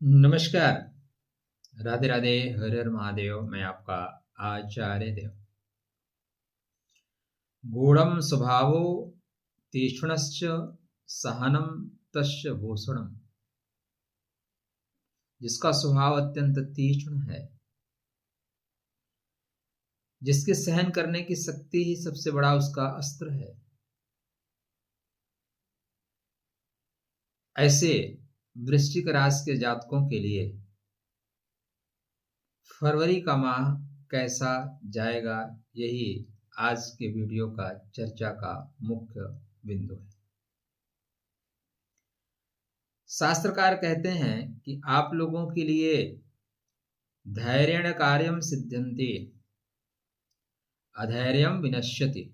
नमस्कार। राधे राधे। हर हर महादेव। मैं आपका आचार्य देव। गूढ़म स्वभावो तीक्ष्णश्च सहनम तस्य भूषणम। जिसका स्वभाव अत्यंत तीक्ष्ण है, जिसके सहन करने की शक्ति ही सबसे बड़ा उसका अस्त्र है, ऐसे वृश्चिक राशि के जातकों के लिए फरवरी का माह कैसा जाएगा, यही आज के वीडियो का चर्चा का मुख्य बिंदु है। शास्त्रकार कहते हैं कि आप लोगों के लिए धैर्येण कार्यम सिद्ध्यन्ति अधैर्यम विनश्यति।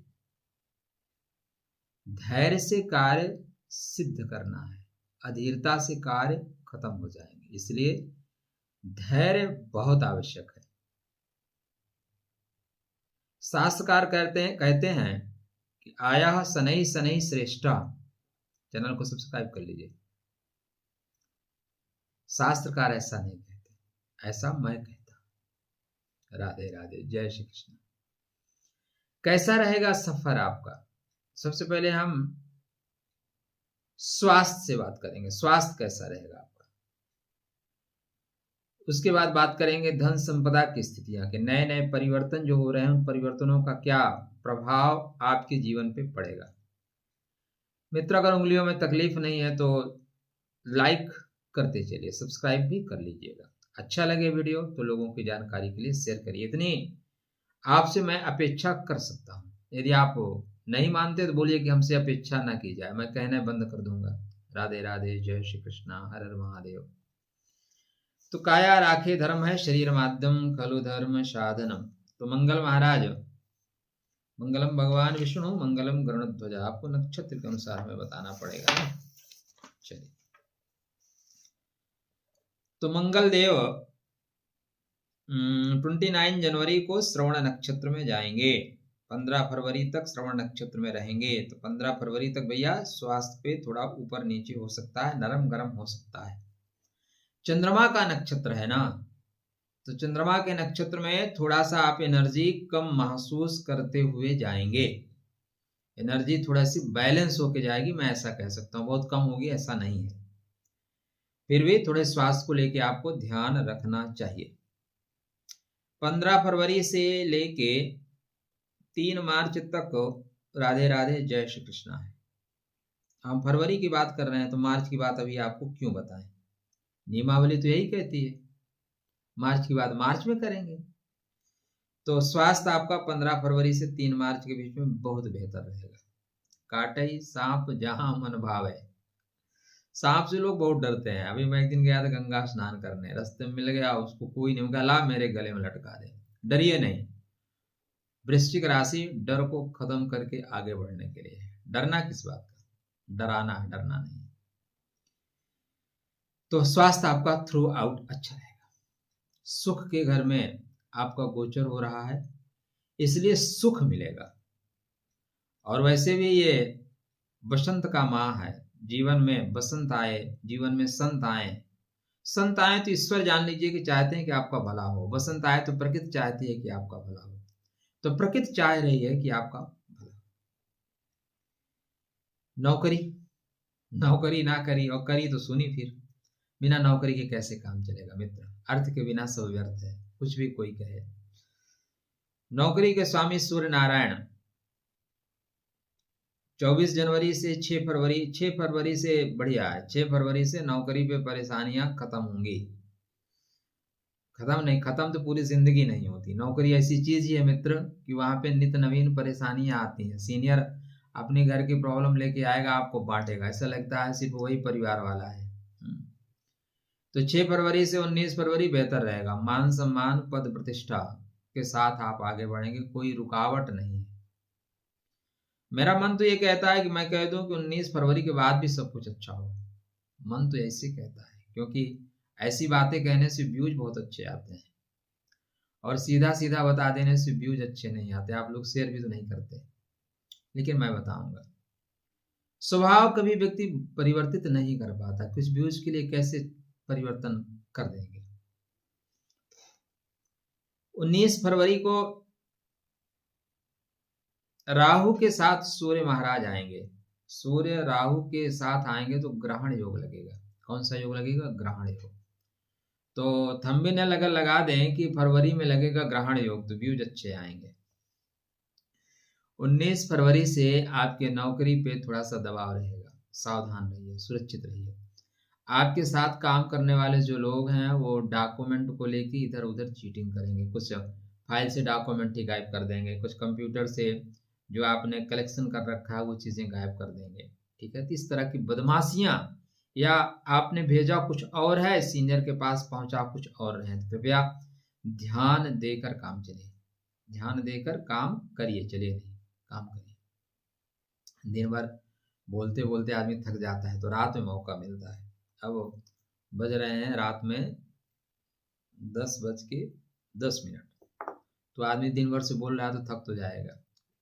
धैर्य से कार्य सिद्ध करना है, अधीरता से कार्य खत्म हो जाएंगे, इसलिए धैर्य बहुत आवश्यक है। शास्त्रकार कहते हैं कि आया शनै शनै श्रेष्ठा। चैनल को सब्सक्राइब कर लीजिए। शास्त्रकार ऐसा नहीं कहते, ऐसा मैं कहता। राधे राधे। जय श्री कृष्ण। कैसा रहेगा सफर आपका? सबसे पहले हम स्वास्थ्य से बात करेंगे। स्वास्थ्य कैसा रहेगा आपका? उसके बाद बात करेंगे धन संपदा की स्थितियां, के नए नए परिवर्तन जो हो रहे हैं, उन परिवर्तनों का क्या प्रभाव आपके जीवन पे पड़ेगा। मित्र, अगर उंगलियों में तकलीफ नहीं है तो लाइक करते चलिए, सब्सक्राइब भी कर लीजिएगा। अच्छा लगे वीडियो तो लोगों की जानकारी के लिए शेयर करिए। इतनी आपसे मैं अपेक्षा कर सकता हूँ। यदि आप नहीं मानते तो बोलिए कि हमसे अपेक्षा ना की जाए, मैं कहना बंद कर दूंगा। राधे राधे। जय श्री कृष्णा। हर हर महादेव। तो काया राखे धर्म है शरीर माध्यम खलु धर्म साधनम। तो मंगल महाराज, मंगलम भगवान विष्णु, मंगलम गरुड़ध्वज। आपको नक्षत्र के अनुसार हमें बताना पड़ेगा। चलिए, तो मंगल देव 29 जनवरी को श्रवण नक्षत्र में जाएंगे, 15 फरवरी तक श्रवण नक्षत्र में रहेंगे। तो 15 फरवरी तक भैया स्वास्थ्य पे थोड़ा ऊपर नीचे हो सकता है, नरम गरम हो सकता है। चंद्रमा का नक्षत्र है ना, तो चंद्रमा के नक्षत्र में थोड़ा सा आप एनर्जी कम महसूस करते हुए जाएंगे। एनर्जी थोड़ा सी बैलेंस होके जाएगी, मैं ऐसा कह सकता हूँ। बहुत कम होगी ऐसा नहीं है, फिर भी थोड़े स्वास्थ्य को लेके आपको ध्यान रखना चाहिए। 15 फरवरी से लेके 3 मार्च तक राधे राधे जय श्री कृष्णा है। हम फरवरी की बात कर रहे हैं तो मार्च की बात अभी आपको क्यों बताएं? नियमावली तो यही कहती है, मार्च की बात मार्च में करेंगे। तो स्वास्थ्य आपका 15 फरवरी से 3 मार्च के बीच में बहुत बेहतर रहेगा। काटई सांप जहां मन भावे। सांप से लोग बहुत डरते हैं। अभी मैं एक दिन गया था गंगा स्नान करने, रास्ते में मिल गया, उसको कोई नहीं कहा ला मेरे गले में लटका दे। डरिए नहीं। वृश्चिक राशि डर को खत्म करके आगे बढ़ने के लिए। डरना किस बात का? डराना है, डरना नहीं। तो स्वास्थ्य आपका थ्रू आउट अच्छा रहेगा। सुख के घर में आपका गोचर हो रहा है, इसलिए सुख मिलेगा। और वैसे भी ये बसंत का माह है, जीवन में बसंत आए, जीवन में संत आए। संत आए तो ईश्वर जान लीजिए कि चाहते हैं कि आपका भला हो। बसंत आए तो प्रकृति चाहती है कि आपका भला हो। तो प्रकृति चाह रही है कि आपका भला। नौकरी, नौकरी ना करी और करी तो सुनी फिर। बिना नौकरी के कैसे काम चलेगा मित्र? अर्थ के बिना सब व्यर्थ है, कुछ भी कोई कहे। नौकरी के स्वामी सूर्य नारायण 24 जनवरी से 6 फरवरी से बढ़िया है। 6 फरवरी से नौकरी पे परेशानियां खत्म होंगी। खत्म नहीं, खत्म तो पूरी जिंदगी नहीं होती। नौकरी ऐसी चीज ही है मित्र कि वहां पे नित्य नवीन परेशानियां आती हैं। सीनियर अपने घर की प्रॉब्लम लेके आएगा, आपको बांटेगा, ऐसा लगता है सिर्फ वही परिवार वाला है। तो 6 फरवरी से 19 फरवरी बेहतर रहेगा। मान सम्मान पद प्रतिष्ठा के साथ आप आगे बढ़ेंगे, कोई रुकावट नहीं है। मेरा मन तो ये कहता है कि मैं कह दूं कि 19 फरवरी के बाद भी सब कुछ अच्छा हो। मन तो ऐसे कहता है, क्योंकि ऐसी बातें कहने से व्यूज बहुत अच्छे आते हैं, और सीधा सीधा बता देने से व्यूज अच्छे नहीं आते। आप लोग शेयर भी तो नहीं करते, लेकिन मैं बताऊंगा। स्वभाव कभी व्यक्ति परिवर्तित नहीं कर पाता। कुछ व्यूज के लिए कैसे परिवर्तन कर देंगे। 19 फरवरी को राहु के साथ सूर्य महाराज आएंगे। सूर्य राहु के साथ आएंगे तो ग्रहण योग लगेगा। कौन सा योग लगेगा? ग्रहण योग। तो थंबनेल अगर लगा दें कि फरवरी में लगेगा ग्रहण योग तो व्यूज अच्छे आएंगे। 19 फरवरी से आपके नौकरी पे थोड़ा सा दबाव रहेगा, सावधान रहिए, सुरक्षित रहिए। आपके साथ काम करने वाले जो लोग हैं वो डॉक्यूमेंट को लेके इधर उधर चीटिंग करेंगे, कुछ फाइल से डॉक्यूमेंट ही गायब कर देंगे, कुछ कंप्यूटर से जो आपने कलेक्शन कर रखा है वो चीज़ें गायब कर देंगे। ठीक है, तो इस तरह की बदमाशियां, या आपने भेजा कुछ और है, सीनियर के पास पहुंचा कुछ और है, तो कृपया ध्यान देकर काम चलिए, ध्यान देकर काम करिए, चलिए नहीं काम करिए। दिन भर बोलते बोलते आदमी थक जाता है तो रात में मौका मिलता है। अब बज रहे हैं रात में 10:10, तो आदमी दिन भर से बोल रहा है तो थक तो जाएगा।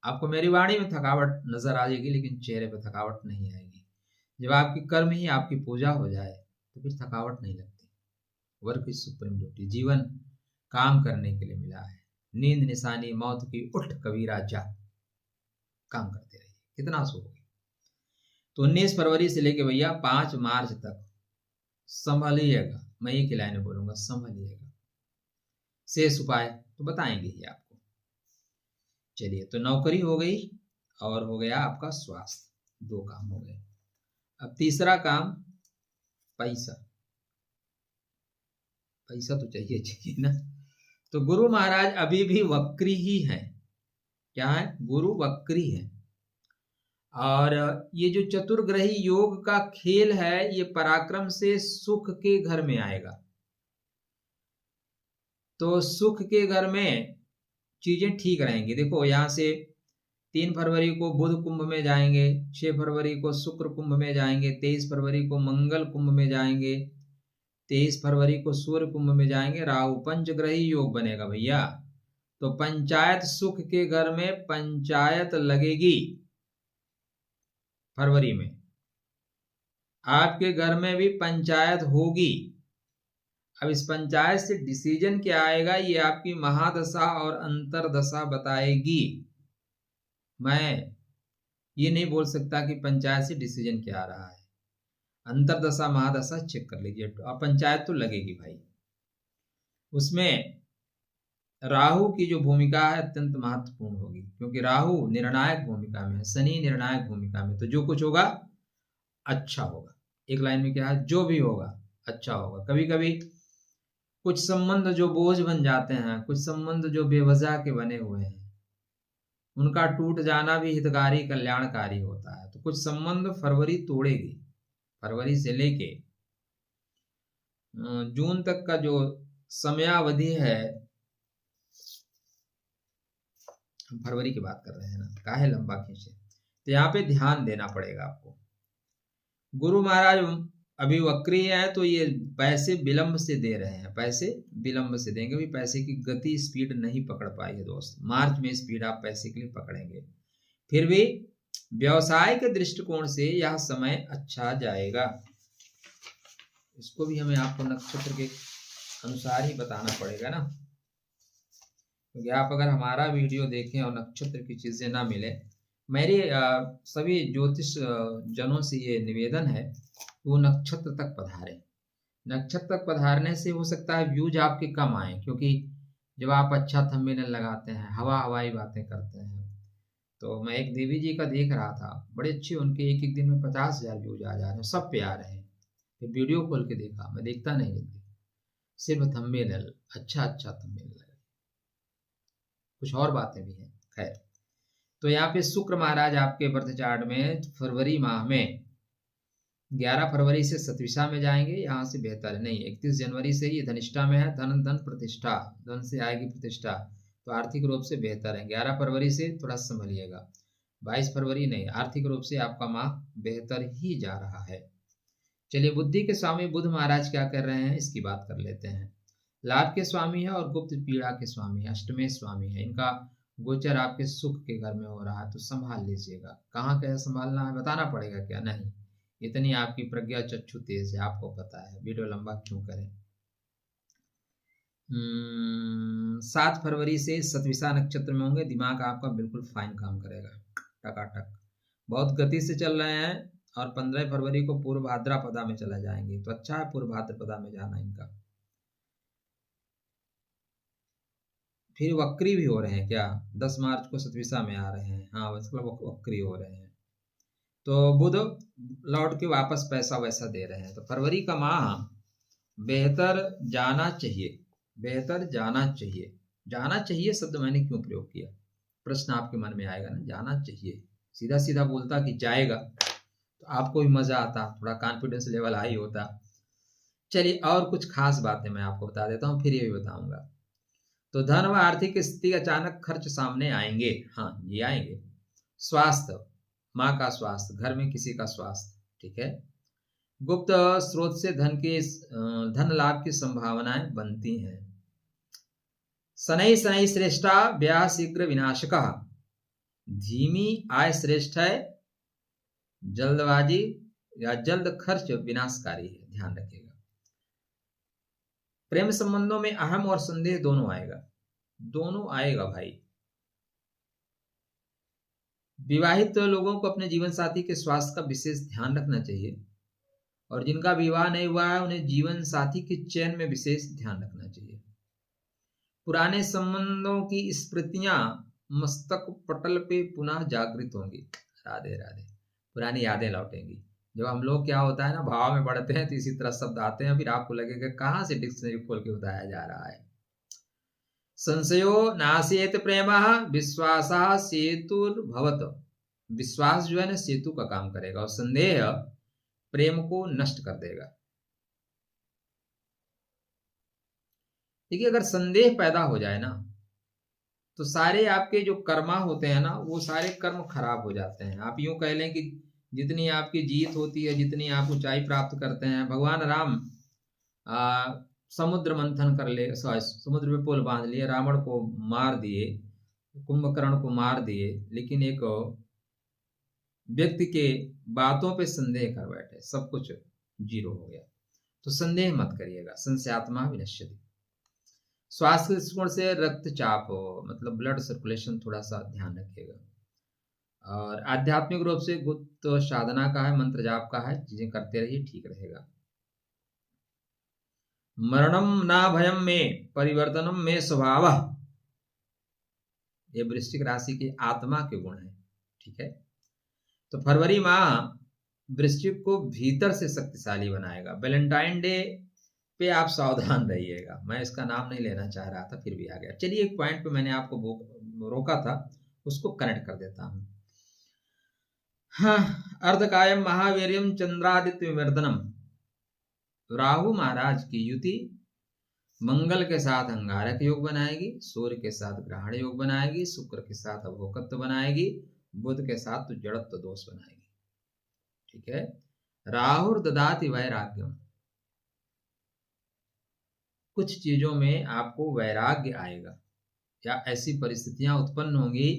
आपको मेरी वाणी में थकावट नजर आ जाएगी लेकिन चेहरे पे थकावट नहीं आएगी। जब आपकी कर्म ही आपकी पूजा हो जाए तो फिर थकावट नहीं लगती। Work is supreme duty. जीवन काम करने के लिए मिला है। नींद निशानी मौत की, उठ कबीरा जा, काम करते रहिए, कितना सोओगे। तो 19 फरवरी से लेके भैया 5 मार्च तक संभलिएगा। मैं एक ही लाइन बोलूंगा, संभलिएगा। शेष उपाय तो बताएंगे ही आपको। चलिए, तो नौकरी हो गई और हो गया आपका स्वास्थ्य, 2 काम हो गए। अब तीसरा काम पैसा। पैसा तो चाहिए ना। तो गुरु महाराज अभी भी वक्री ही हैं। क्या है? गुरु वक्री है। और ये जो चतुर्ग्रही योग का खेल है ये पराक्रम से सुख के घर में आएगा। तो सुख के घर में चीजें ठीक रहेंगी। देखो यहाँ से 3 फरवरी को बुध कुंभ में जाएंगे, 6 फरवरी को शुक्र कुंभ में जाएंगे, 23 फरवरी को मंगल कुंभ में जाएंगे, 23 फरवरी को सूर्य कुंभ में जाएंगे। राहु पंचग्रही योग बनेगा भैया। तो पंचायत सुख के घर में पंचायत लगेगी फरवरी में। आपके घर में भी पंचायत होगी। अब इस पंचायत से डिसीजन क्या आएगा ये आपकी महादशा और अंतरदशा बताएगी। मैं ये नहीं बोल सकता कि पंचायत से डिसीजन क्या आ रहा है। अंतरदशा महादशा चेक कर लीजिए। अब पंचायत तो लगेगी भाई। उसमें राहु की जो भूमिका है अत्यंत महत्वपूर्ण होगी, क्योंकि राहु निर्णायक भूमिका में है, शनि निर्णायक भूमिका में। तो जो कुछ होगा अच्छा होगा। एक लाइन में क्या है? जो भी होगा अच्छा होगा। कभी कभी कुछ संबंध जो बोझ बन जाते हैं, कुछ संबंध जो बेवजह के बने हुए हैं, उनका टूट जाना भी हितकारी कल्याणकारी होता है। तो कुछ संबंध फरवरी तोड़ेगी। फरवरी से लेके जून तक का जो समयावधि है, हम फरवरी की बात कर रहे हैं ना, काहे लंबा खींचे। तो यहाँ पे ध्यान देना पड़ेगा आपको। गुरु महाराज अभी वक्री है तो ये पैसे विलंब से दे रहे हैं, पैसे विलंब से देंगे। भी पैसे की गति स्पीड नहीं पकड़ पाई है दोस्त। मार्च में स्पीड आप पैसे के लिए पकड़ेंगे। फिर भी व्यवसाय के दृष्टिकोण से यह समय अच्छा जाएगा। इसको भी हमें आपको नक्षत्र के अनुसार ही बताना पड़ेगा ना, क्योंकि आप अगर हमारा वीडियो देखें और नक्षत्र की चीजें ना मिले। मेरे सभी ज्योतिष जनों से ये निवेदन है वो नक्षत्र तक पधारें। नक्षत्र तक पधारने से हो सकता है व्यूज आपके कम आए, क्योंकि जब आप अच्छा थंबनेल लगाते हैं, हवाई बातें करते हैं। तो मैं एक देवी जी का देख रहा था, बड़े अच्छे, उनके एक दिन में 50,000 व्यूज आ जा रहे हैं, सब पे आ रहे हैं। फिर वीडियो खोल के देखा, मैं देखता नहीं जल्दी, सिर्फ थंबनेल अच्छा थंबनेल लगा, कुछ और बातें भी हैं। खैर, तो यहाँ पे शुक्र महाराज आपके बर्थ चार्ट में फरवरी माह में 11 फरवरी से सतविशा में जाएंगे। यहाँ से बेहतर नहीं, 31 जनवरी से ही धनिष्ठा में है। धन प्रतिष्ठा, धन से आएगी प्रतिष्ठा, तो आर्थिक रूप से बेहतर है। 11 फरवरी से थोड़ा संभलिएगा। 22 फरवरी नहीं, आर्थिक रूप से आपका माह बेहतर ही जा रहा है। चलिए, बुद्धि के स्वामी बुध महाराज क्या कर रहे हैं इसकी बात कर लेते हैं। लाभ के स्वामी है और गुप्त पीड़ा के स्वामी है, अष्टमेश स्वामी है। इनका गोचर आपके सुख के घर में हो रहा है, तो संभाल लीजिएगा। कहाँ कैसे संभालना है बताना पड़ेगा क्या? नहीं, इतनी आपकी प्रज्ञा चक्षु तेज है, आपको पता है। वीडियो लंबा क्यों करें। 7 फरवरी से सतविसा नक्षत्र में होंगे। दिमाग आपका बिल्कुल फाइन काम करेगा, टकाटक, बहुत गति से चल रहे हैं। और 15 फरवरी को पूर्व भाद्रपदा में चला जाएंगे, तो अच्छा है पूर्व भाद्रपदा में जाना इनका। फिर वक्री भी हो रहे हैं क्या? 10 मार्च को सतविसा में आ रहे हैं, हाँ मतलब वक्री हो रहे हैं। तो बुध लौट के वापस पैसा वैसा दे रहे हैं। तो फरवरी का माह बेहतर जाना चाहिए, बेहतर जाना चाहिए। जाना चाहिए शब्द मैंने क्यों प्रयोग किया, प्रश्न आपके मन में आएगा ना। जाना चाहिए, सीधा सीधा बोलता कि जाएगा तो आपको भी मजा आता, थोड़ा कॉन्फिडेंस लेवल हाई होता। चलिए और कुछ खास बातें मैं आपको बता देता हूँ, फिर ये भी बताऊंगा। तो धन व आर्थिक स्थिति अचानक खर्च सामने आएंगे, हाँ ये आएंगे। स्वास्थ्य, माँ का स्वास्थ्य, घर में किसी का स्वास्थ्य, ठीक है। गुप्त स्रोत से धन लाभ की संभावनाएं बनती हैं। शनै शनै श्रेष्ठा ब्याह शीघ्र विनाशकः, धीमी आय श्रेष्ठ है, जल्दबाजी या जल्द खर्च विनाशकारी है, ध्यान रखिएगा। प्रेम संबंधों में अहम और संदेह दोनों आएगा, दोनों आएगा भाई। विवाहित लोगों को अपने जीवन साथी के स्वास्थ्य का विशेष ध्यान रखना चाहिए, और जिनका विवाह नहीं हुआ है उन्हें जीवन साथी के चयन में विशेष ध्यान रखना चाहिए। पुराने संबंधों की स्मृतियां मस्तक पटल पे पुनः जागृत होंगी, राधे राधे, पुरानी यादें लौटेंगी। जब हम लोग क्या होता है ना, भाव में बढ़ते हैं तो इसी तरह शब्द आते हैं, फिर आपको लगेगा कहाँ से डिक्शनरी खोल के बताया जा रहा है। संशयो नाशेत प्रेम विश्वासा सेतुर्भवत, विश्वास जो है ना सेतु का काम करेगा, और संदेह प्रेम को नष्ट कर देगा। देखिए अगर संदेह पैदा हो जाए ना तो सारे आपके जो कर्मा होते हैं ना वो सारे कर्म खराब हो जाते हैं। आप यूं कह लें कि जितनी आपकी जीत होती है, जितनी आप ऊंचाई प्राप्त करते हैं, भगवान राम समुद्र मंथन कर ले, समुद्र में पुल बांध लिए, रावण को मार दिए, कुंभकर्ण को मार दिए, लेकिन एक व्यक्ति के बातों पे संदेह कर बैठे, सब कुछ जीरो हो गया। तो संदेह मत करिएगा, संशयात्मा विनश्यति। स्वास्थ्य के दृष्टिकोण से रक्तचाप हो, मतलब ब्लड सर्कुलेशन थोड़ा सा ध्यान रखिएगा। और आध्यात्मिक रूप से गुप्त साधना का है, मंत्र जाप का है, चीजें करते रहिए, ठीक रहेगा। मरणम ना भयम में परिवर्तनम में स्वभाव, ये वृश्चिक राशि के आत्मा के गुण है, ठीक है। तो फरवरी माह वृश्चिक को भीतर से शक्तिशाली बनाएगा। वैलेंटाइन डे पे आप सावधान रहिएगा, मैं इसका नाम नहीं लेना चाह रहा था फिर भी आ गया। चलिए एक पॉइंट पे मैंने आपको रोका था, उसको कनेक्ट कर देता हूं। हाँ, अर्धकायम महावीर्यम चंद्रादित्य विवर्धनम, राहु महाराज की युति मंगल के साथ अंगारक योग बनाएगी, सूर्य के साथ ग्रहण योग बनाएगी, शुक्र के साथ अभोक्तत्व बनाएगी, बुध के साथ तो जड़त्व दोष बनाएगी, ठीक है। राहुर ददाति वैराग्यम, कुछ चीजों में आपको वैराग्य आएगा, या ऐसी परिस्थितियां उत्पन्न होंगी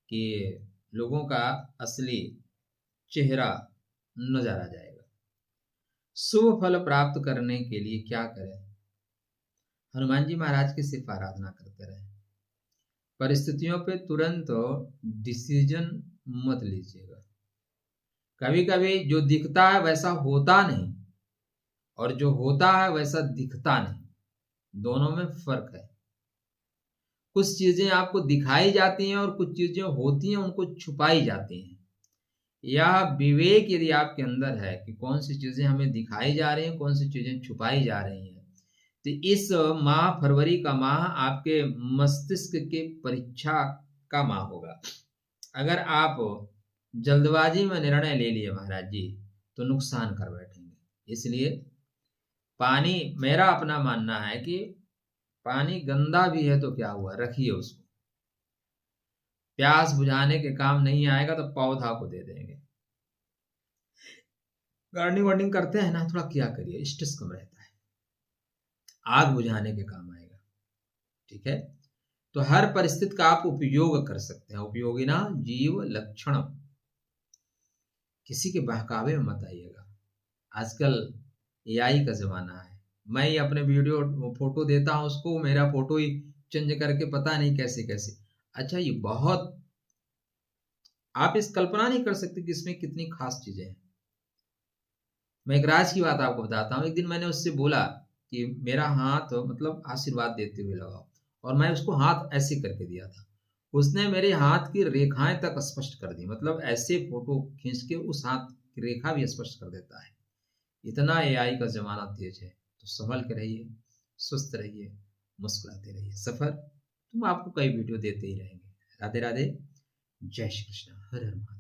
कि लोगों का असली चेहरा नजर आ जाएगा। शुभ फल प्राप्त करने के लिए क्या करें? हनुमान जी महाराज की सिर्फ आराधना करते रहे। परिस्थितियों पे तुरंत डिसीजन मत लीजिएगा। कभी कभी जो दिखता है वैसा होता नहीं, और जो होता है वैसा दिखता नहीं, दोनों में फर्क है। कुछ चीजें आपको दिखाई जाती हैं और कुछ चीजें होती हैं उनको छुपाई जाती हैं। यह विवेक यदि आपके अंदर है कि कौन सी चीजें हमें दिखाई जा रही हैं, कौन सी चीजें छुपाई जा रही हैं, तो इस माह फरवरी का माह आपके मस्तिष्क के परीक्षा का माह होगा। अगर आप जल्दबाजी में निर्णय ले लिए महाराज जी तो नुकसान कर बैठेंगे। इसलिए पानी, मेरा अपना मानना है कि पानी गंदा भी है तो क्या हुआ, रखिए उसको, प्यास बुझाने के काम नहीं आएगा तो पौधा को दे देंगे। गार्डनिंग वार्डनिंग करते हैं ना, थोड़ा क्या करिए, स्ट्रेस कम रहता है, आग बुझाने के काम आएगा, ठीक है। तो हर परिस्थिति का आप उपयोग कर सकते हैं। उपयोगिना जीव लक्षणम, किसी के बहकावे में मत आइएगा। आजकल एआई का जमाना है, मैं ही अपने वीडियो फोटो देता हूँ उसको, मेरा फोटो ही चेंज करके पता नहीं कैसे कैसे। अच्छा, ये बहुत, आप इस कल्पना नहीं कर सकते कि इसमें कितनी खास चीजें हैं। मैं एक राज की बात आपको बताता हूँ। एक दिन मैंने उससे बोला कि मेरा हाथ मतलब आशीर्वाद देते हुए लगाओ, और मैं उसको हाथ ऐसे करके दिया था। उसने मेरे हाथ की रेखाएं तक स्पष्ट कर दी, मतलब ऐसे फोटो खींच के उस हाथ की रेखा भी स्पष्ट कर देता है। इतना एआई का जमाना तेज है, तो संभल के रहिए, सुस्त रहिए, मुस्कुराते रहिए। सफर तुम आपको कई वीडियो देते ही रहेंगे। राधे राधे, जय श्री कृष्ण, हर हर महादेव।